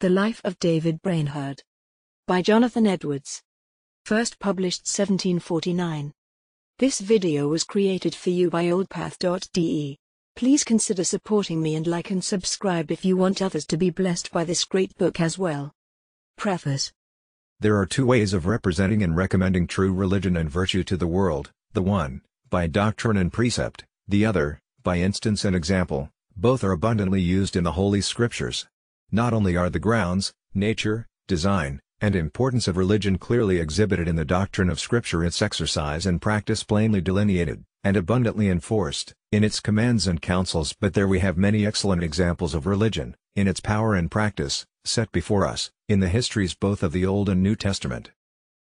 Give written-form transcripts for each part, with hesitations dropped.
The Life of David Brainherd. By Jonathan Edwards. First published 1749. This video was created for you by oldpath.de. Please consider supporting me and like and subscribe if you want others to be blessed by this great book as well. Preface. There are two ways of representing and recommending true religion and virtue to the world, the one, by doctrine and precept, the other, by instance and example. Both are abundantly used in the Holy Scriptures. Not only are the grounds, nature, design, and importance of religion clearly exhibited in the doctrine of Scripture, its exercise and practice plainly delineated, and abundantly enforced, in its commands and counsels, but there we have many excellent examples of religion, in its power and practice, set before us, in the histories both of the Old and New Testament.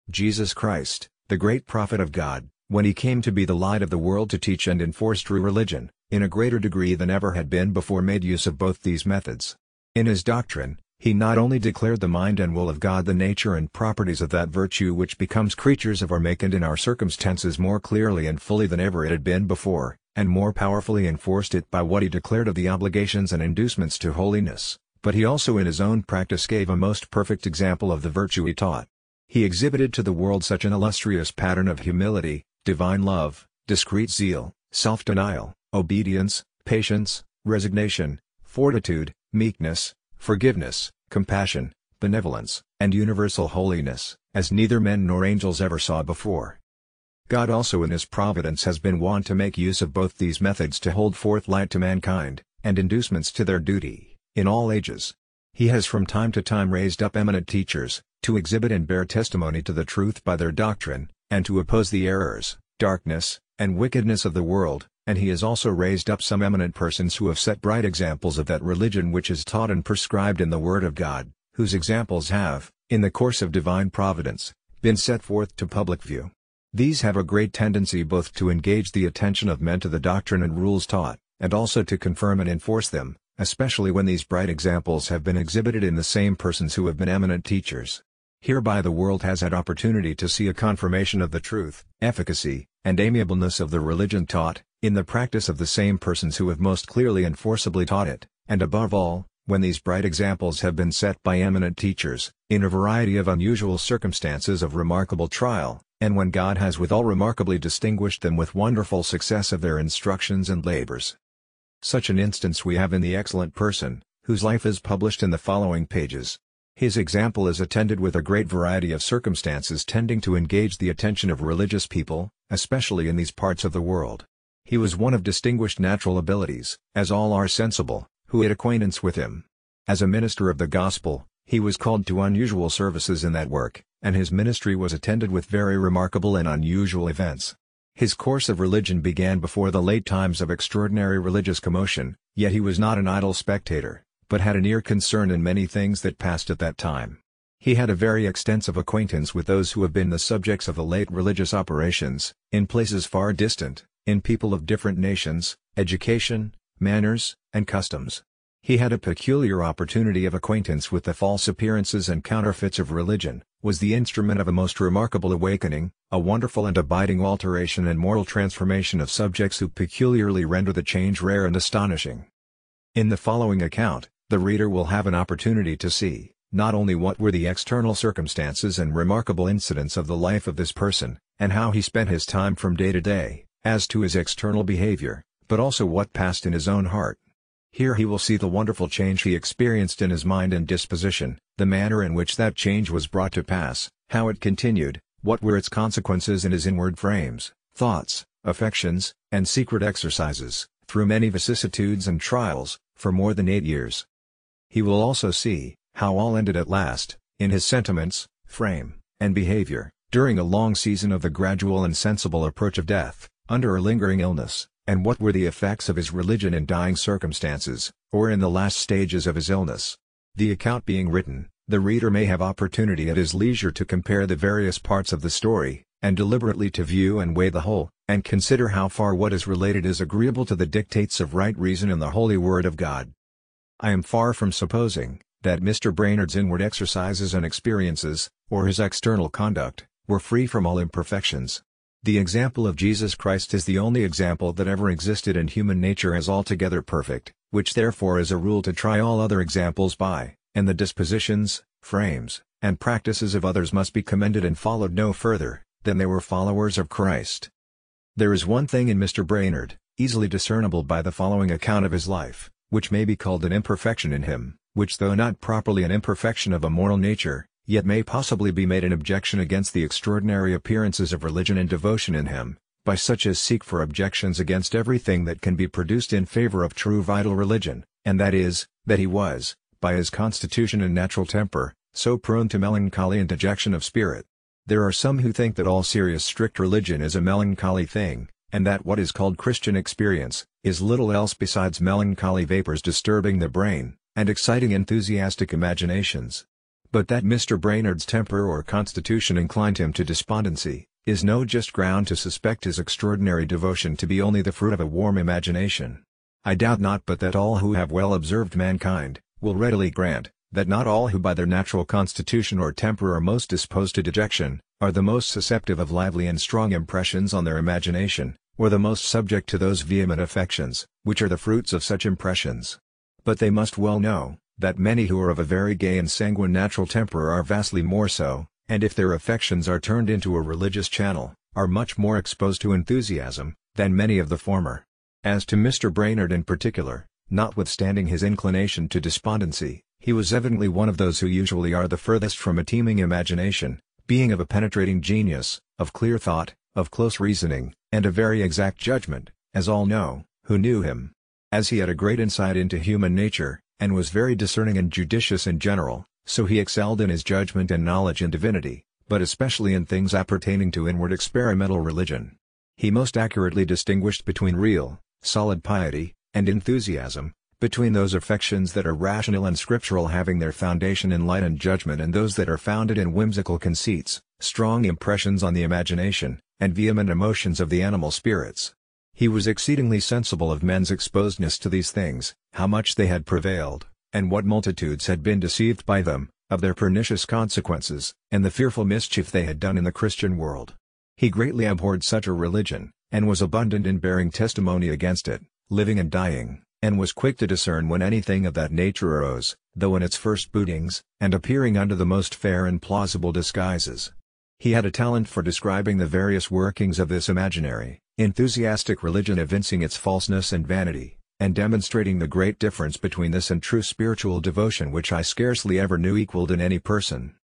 Jesus Christ, the great prophet of God, when he came to be the light of the world to teach and enforce true religion, in a greater degree than ever had been before made use of both these methods. In his doctrine, he not only declared the mind and will of God, the nature and properties of that virtue which becomes creatures of our make and in our circumstances more clearly and fully than ever it had been before, and more powerfully enforced it by what he declared of the obligations and inducements to holiness, but he also in his own practice gave a most perfect example of the virtue he taught. He exhibited to the world such an illustrious pattern of humility, divine love, discreet zeal, self-denial, obedience, patience, resignation, fortitude, meekness, forgiveness, compassion, benevolence, and universal holiness, as neither men nor angels ever saw before. God also in his providence has been wont to make use of both these methods to hold forth light to mankind, and inducements to their duty, in all ages. He has from time to time raised up eminent teachers, to exhibit and bear testimony to the truth by their doctrine, and to oppose the errors, darkness, and wickedness of the world, and he has also raised up some eminent persons who have set bright examples of that religion which is taught and prescribed in the Word of God, whose examples have, in the course of divine providence, been set forth to public view. These have a great tendency both to engage the attention of men to the doctrine and rules taught, and also to confirm and enforce them, especially when these bright examples have been exhibited in the same persons who have been eminent teachers. Hereby the world has had opportunity to see a confirmation of the truth, efficacy, and amiableness of the religion taught, in the practice of the same persons who have most clearly and forcibly taught it, and above all, when these bright examples have been set by eminent teachers, in a variety of unusual circumstances of remarkable trial, and when God has withal remarkably distinguished them with wonderful success of their instructions and labors. Such an instance we have in the excellent person, whose life is published in the following pages. His example is attended with a great variety of circumstances tending to engage the attention of religious people, especially in these parts of the world. He was one of distinguished natural abilities, as all are sensible, who had acquaintance with him. As a minister of the gospel, he was called to unusual services in that work, and his ministry was attended with very remarkable and unusual events. His course of religion began before the late times of extraordinary religious commotion, yet he was not an idle spectator, but had an ear concerned in many things that passed at that time. He had a very extensive acquaintance with those who have been the subjects of the late religious operations, in places far distant, in people of different nations, education, manners, and customs. He had a peculiar opportunity of acquaintance with the false appearances and counterfeits of religion, was the instrument of a most remarkable awakening, a wonderful and abiding alteration and moral transformation of subjects who peculiarly render the change rare and astonishing. In the following account, the reader will have an opportunity to see, not only what were the external circumstances and remarkable incidents of the life of this person, and how he spent his time from day to day, as to his external behavior, but also what passed in his own heart. Here he will see the wonderful change he experienced in his mind and disposition, the manner in which that change was brought to pass, how it continued, what were its consequences in his inward frames, thoughts, affections, and secret exercises, through many vicissitudes and trials, for more than 8 years. He will also see, how all ended at last, in his sentiments, frame, and behavior, during a long season of the gradual and sensible approach of death, under a lingering illness, and what were the effects of his religion in dying circumstances, or in the last stages of his illness. The account being written, the reader may have opportunity at his leisure to compare the various parts of the story, and deliberately to view and weigh the whole, and consider how far what is related is agreeable to the dictates of right reason and the holy Word of God. I am far from supposing that Mr. Brainerd's inward exercises and experiences, or his external conduct, were free from all imperfections. The example of Jesus Christ is the only example that ever existed in human nature as altogether perfect, which therefore is a rule to try all other examples by, and the dispositions, frames, and practices of others must be commended and followed no further, than they were followers of Christ. There is one thing in Mr. Brainerd, easily discernible by the following account of his life, which may be called an imperfection in him, which though not properly an imperfection of a moral nature, yet may possibly be made an objection against the extraordinary appearances of religion and devotion in him, by such as seek for objections against everything that can be produced in favor of true vital religion, and that is, that he was, by his constitution and natural temper, so prone to melancholy and dejection of spirit. There are some who think that all serious strict religion is a melancholy thing, and that what is called Christian experience, is little else besides melancholy vapors disturbing the brain, and exciting enthusiastic imaginations. But that Mr. Brainerd's temper or constitution inclined him to despondency, is no just ground to suspect his extraordinary devotion to be only the fruit of a warm imagination. I doubt not but that all who have well observed mankind, will readily grant, that not all who by their natural constitution or temper are most disposed to dejection, are the most susceptive of lively and strong impressions on their imagination, or the most subject to those vehement affections, which are the fruits of such impressions. But they must well know, that many who are of a very gay and sanguine natural temper are vastly more so, and if their affections are turned into a religious channel, are much more exposed to enthusiasm, than many of the former. As to Mr. Brainerd in particular, notwithstanding his inclination to despondency, he was evidently one of those who usually are the furthest from a teeming imagination, being of a penetrating genius, of clear thought, of close reasoning, and a very exact judgment, as all know, who knew him. As he had a great insight into human nature, and was very discerning and judicious in general, so he excelled in his judgment and knowledge in divinity, but especially in things appertaining to inward experimental religion. He most accurately distinguished between real, solid piety, and enthusiasm, between those affections that are rational and scriptural having their foundation in light and judgment and those that are founded in whimsical conceits, strong impressions on the imagination, and vehement emotions of the animal spirits. He was exceedingly sensible of men's exposedness to these things, how much they had prevailed, and what multitudes had been deceived by them, of their pernicious consequences, and the fearful mischief they had done in the Christian world. He greatly abhorred such a religion, and was abundant in bearing testimony against it, living and dying, and was quick to discern when anything of that nature arose, though in its first bootings, and appearing under the most fair and plausible disguises. He had a talent for describing the various workings of this imaginary, enthusiastic religion, evincing its falseness and vanity, and demonstrating the great difference between this and true spiritual devotion which I scarcely ever knew equaled in any person.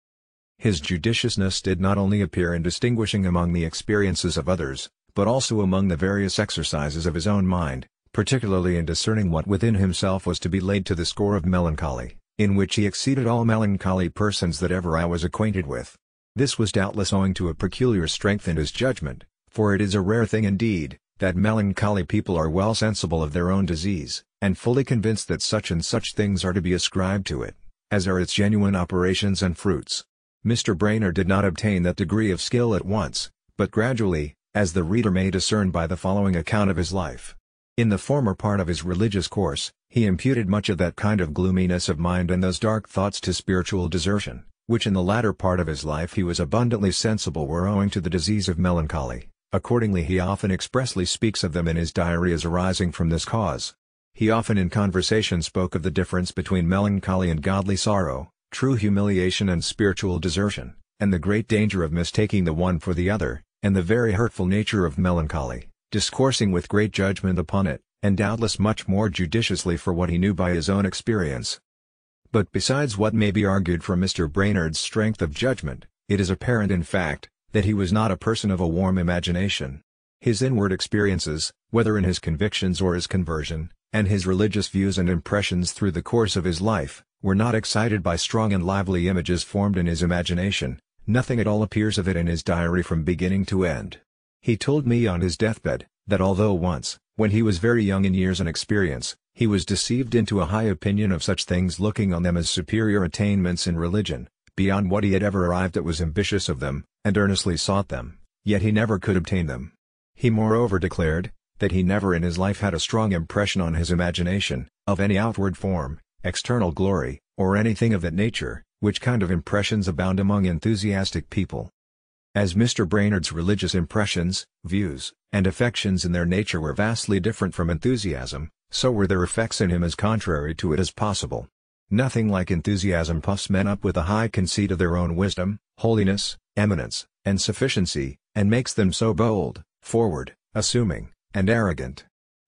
His judiciousness did not only appear in distinguishing among the experiences of others, but also among the various exercises of his own mind, particularly in discerning what within himself was to be laid to the score of melancholy, in which he exceeded all melancholy persons that ever I was acquainted with. This was doubtless owing to a peculiar strength in his judgment, for it is a rare thing indeed, that melancholy people are well sensible of their own disease, and fully convinced that such and such things are to be ascribed to it, as are its genuine operations and fruits. Mr. Brainerd did not obtain that degree of skill at once, but gradually, as the reader may discern by the following account of his life. In the former part of his religious course, he imputed much of that kind of gloominess of mind and those dark thoughts to spiritual desertion, which in the latter part of his life he was abundantly sensible were owing to the disease of melancholy. Accordingly he often expressly speaks of them in his diary as arising from this cause. He often in conversation spoke of the difference between melancholy and godly sorrow, true humiliation and spiritual desertion, and the great danger of mistaking the one for the other, and the very hurtful nature of melancholy, discoursing with great judgment upon it, and doubtless much more judiciously for what he knew by his own experience. But besides what may be argued from Mr. Brainerd's strength of judgment, it is apparent in fact, that he was not a person of a warm imagination. His inward experiences, whether in his convictions or his conversion, and his religious views and impressions through the course of his life, were not excited by strong and lively images formed in his imagination. Nothing at all appears of it in his diary from beginning to end. He told me on his deathbed, that although once, when he was very young in years and experience, he was deceived into a high opinion of such things, looking on them as superior attainments in religion, beyond what he had ever arrived at, was ambitious of them, and earnestly sought them, yet he never could obtain them. He moreover declared, that he never in his life had a strong impression on his imagination, of any outward form, external glory, or anything of that nature, which kind of impressions abound among enthusiastic people. As Mr. Brainerd's religious impressions, views, and affections in their nature were vastly different from enthusiasm, so were their effects in him as contrary to it as possible. Nothing like enthusiasm puffs men up with a high conceit of their own wisdom, holiness, eminence, and sufficiency, and makes them so bold, forward, assuming, and arrogant.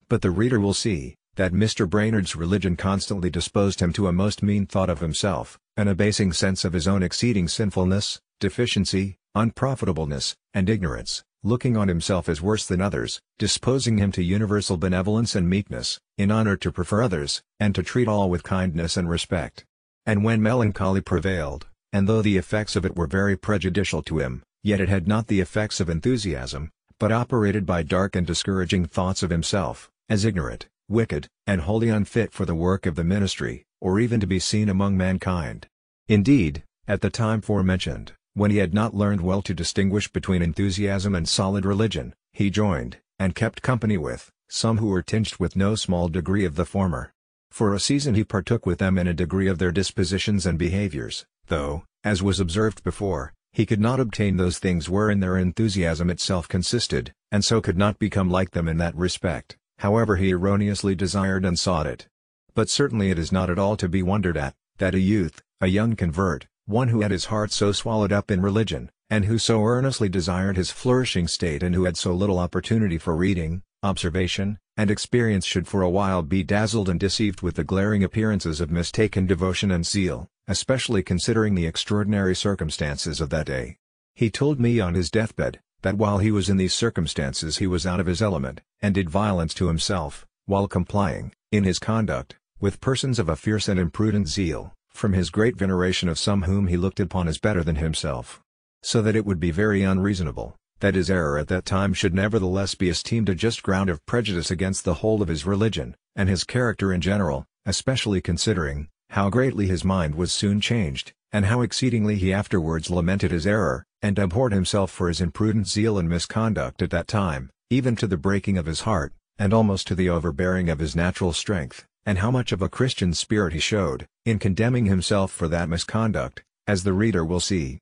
But the reader will see that Mr. Brainerd's religion constantly disposed him to a most mean thought of himself, an abasing sense of his own exceeding sinfulness, deficiency, unprofitableness, and ignorance, looking on himself as worse than others, disposing him to universal benevolence and meekness, in honor to prefer others, and to treat all with kindness and respect. And when melancholy prevailed, and though the effects of it were very prejudicial to him, yet it had not the effects of enthusiasm, but operated by dark and discouraging thoughts of himself, as ignorant, wicked, and wholly unfit for the work of the ministry, or even to be seen among mankind. Indeed, at the time forementioned, when he had not learned well to distinguish between enthusiasm and solid religion, he joined, and kept company with, some who were tinged with no small degree of the former. For a season he partook with them in a degree of their dispositions and behaviors, though, as was observed before, he could not obtain those things wherein their enthusiasm itself consisted, and so could not become like them in that respect, however he erroneously desired and sought it. But certainly it is not at all to be wondered at, that a youth, a young convert, one who had his heart so swallowed up in religion, and who so earnestly desired his flourishing state and who had so little opportunity for reading, observation, and experience should for a while be dazzled and deceived with the glaring appearances of mistaken devotion and zeal, especially considering the extraordinary circumstances of that day. He told me on his deathbed, that while he was in these circumstances he was out of his element, and did violence to himself, while complying, in his conduct, with persons of a fierce and imprudent zeal, from his great veneration of some whom he looked upon as better than himself. So that it would be very unreasonable, that his error at that time should nevertheless be esteemed a just ground of prejudice against the whole of his religion, and his character in general, especially considering how greatly his mind was soon changed, and how exceedingly he afterwards lamented his error, and abhorred himself for his imprudent zeal and misconduct at that time, even to the breaking of his heart, and almost to the overbearing of his natural strength, and how much of a Christian spirit he showed, in condemning himself for that misconduct, as the reader will see.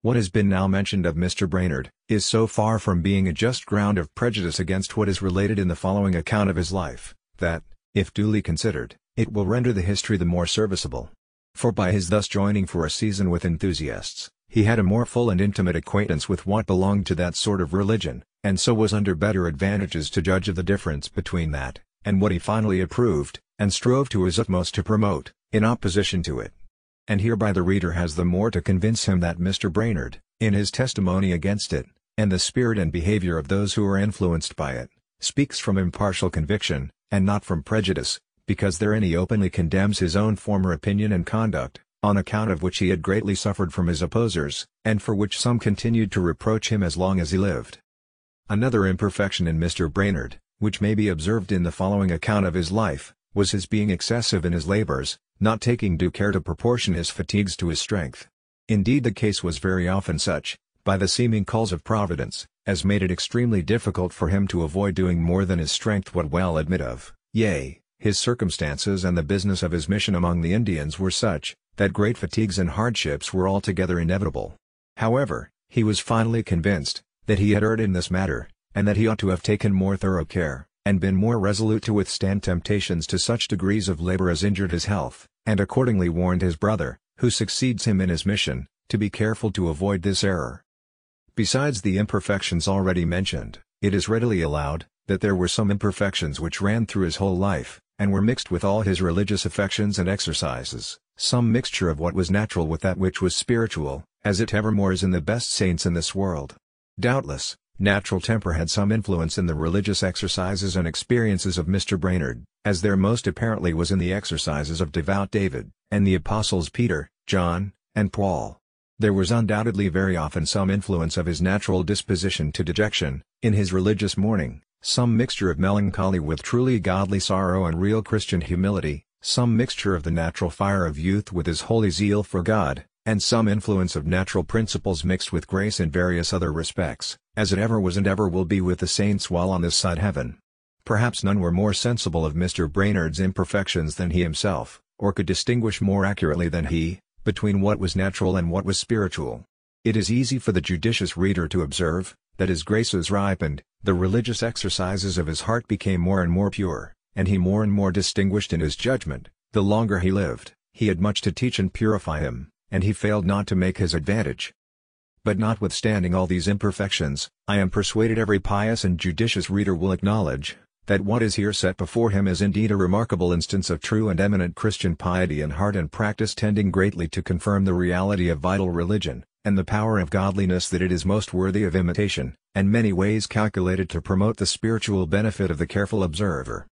What has been now mentioned of Mr. Brainerd, is so far from being a just ground of prejudice against what is related in the following account of his life, that, if duly considered, it will render the history the more serviceable. For by his thus joining for a season with enthusiasts, he had a more full and intimate acquaintance with what belonged to that sort of religion, and so was under better advantages to judge of the difference between that, and what he finally approved, and strove to his utmost to promote, in opposition to it. And hereby the reader has the more to convince him that Mr. Brainerd, in his testimony against it, and the spirit and behavior of those who are influenced by it, speaks from impartial conviction, and not from prejudice, because therein he openly condemns his own former opinion and conduct, on account of which he had greatly suffered from his opposers, and for which some continued to reproach him as long as he lived. Another imperfection in Mr. Brainerd, which may be observed in the following account of his life, was his being excessive in his labors, not taking due care to proportion his fatigues to his strength. Indeed the case was very often such, by the seeming calls of Providence, as made it extremely difficult for him to avoid doing more than his strength would well admit of. Yea, his circumstances and the business of his mission among the Indians were such, that great fatigues and hardships were altogether inevitable. However, he was finally convinced, that he had erred in this matter, and that he ought to have taken more thorough care, and been more resolute to withstand temptations to such degrees of labor as injured his health, and accordingly warned his brother, who succeeds him in his mission, to be careful to avoid this error. Besides the imperfections already mentioned, it is readily allowed, that there were some imperfections which ran through his whole life, and were mixed with all his religious affections and exercises, some mixture of what was natural with that which was spiritual, as it evermore is in the best saints in this world. Doubtless, natural temper had some influence in the religious exercises and experiences of Mr. Brainerd, as there most apparently was in the exercises of devout David, and the apostles Peter, John, and Paul. There was undoubtedly very often some influence of his natural disposition to dejection, in his religious mourning, some mixture of melancholy with truly godly sorrow and real Christian humility, some mixture of the natural fire of youth with his holy zeal for God, and some influence of natural principles mixed with grace in various other respects, as it ever was and ever will be with the saints while on this side heaven. Perhaps none were more sensible of Mr. Brainerd's imperfections than he himself, or could distinguish more accurately than he, between what was natural and what was spiritual. It is easy for the judicious reader to observe, that his graces ripened, the religious exercises of his heart became more and more pure, and he more and more distinguished in his judgment, the longer he lived. He had much to teach and purify him, and he failed not to make his advantage. But notwithstanding all these imperfections, I am persuaded every pious and judicious reader will acknowledge, that what is here set before him is indeed a remarkable instance of true and eminent Christian piety in heart and practice, tending greatly to confirm the reality of vital religion, and the power of godliness, that it is most worthy of imitation, and many ways calculated to promote the spiritual benefit of the careful observer.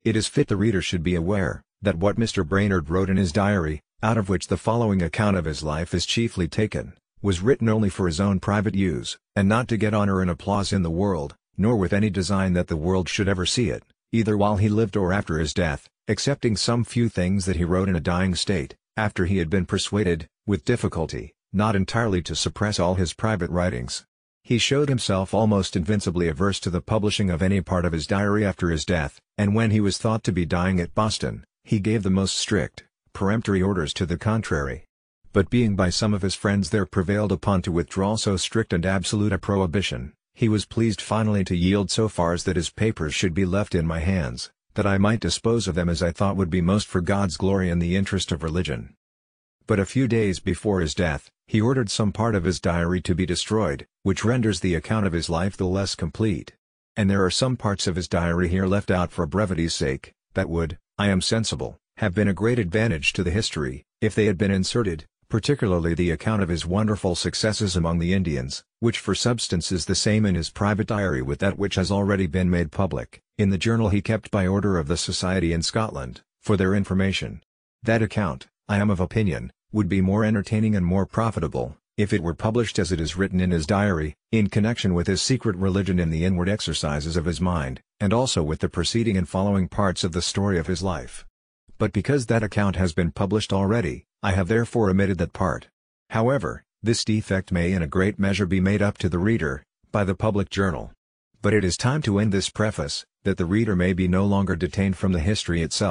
It is fit the reader should be aware, that what Mr. Brainerd wrote in his diary, out of which the following account of his life is chiefly taken, was written only for his own private use, and not to get honor and applause in the world, nor with any design that the world should ever see it, either while he lived or after his death, excepting some few things that he wrote in a dying state, after he had been persuaded, with difficulty, not entirely to suppress all his private writings. He showed himself almost invincibly averse to the publishing of any part of his diary after his death, and when he was thought to be dying at Boston, he gave the most strict, peremptory orders to the contrary. But being by some of his friends there prevailed upon to withdraw so strict and absolute a prohibition, he was pleased finally to yield so far as that his papers should be left in my hands, that I might dispose of them as I thought would be most for God's glory and the interest of religion. But a few days before his death, he ordered some part of his diary to be destroyed, which renders the account of his life the less complete. And there are some parts of his diary here left out for brevity's sake, that would, I am sensible, have been a great advantage to the history, if they had been inserted, particularly the account of his wonderful successes among the Indians, which for substance is the same in his private diary with that which has already been made public, in the journal he kept by order of the Society in Scotland, for their information. That account, I am of opinion, would be more entertaining and more profitable, if it were published as it is written in his diary, in connection with his secret religion and the inward exercises of his mind, and also with the preceding and following parts of the story of his life. But because that account has been published already, I have therefore omitted that part. However, this defect may in a great measure be made up to the reader, by the public journal. But it is time to end this preface, that the reader may be no longer detained from the history itself.